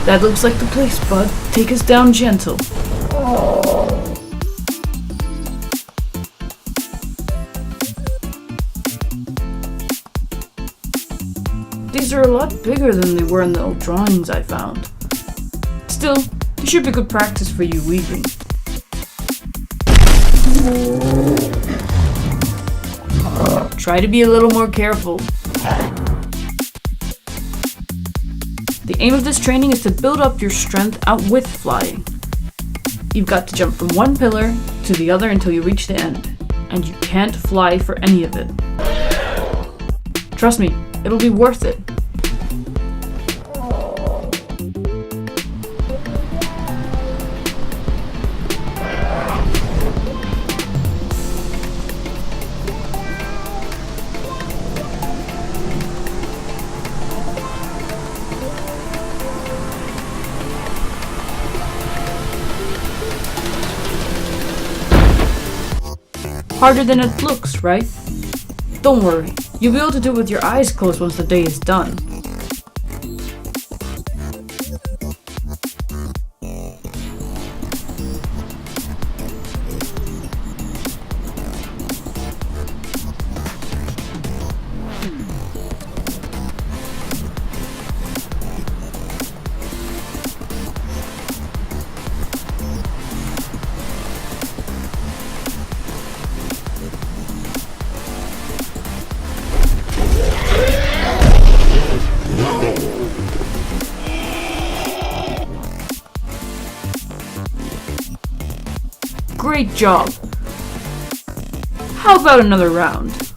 That looks like the place, bud. Take us down gentle. These are a lot bigger than they were in the old drawings I found. Still, they should be good practice for you weaving. Try to be a little more careful. The aim of this training is to build up your strength out with flying. You've got to jump from one pillar to the other until you reach the end, and you can't fly for any of it. Trust me, it'll be worth it. Harder than it looks, right? Don't worry, you'll be able to do it with your eyes closed once the day is done. Great job! How about another round?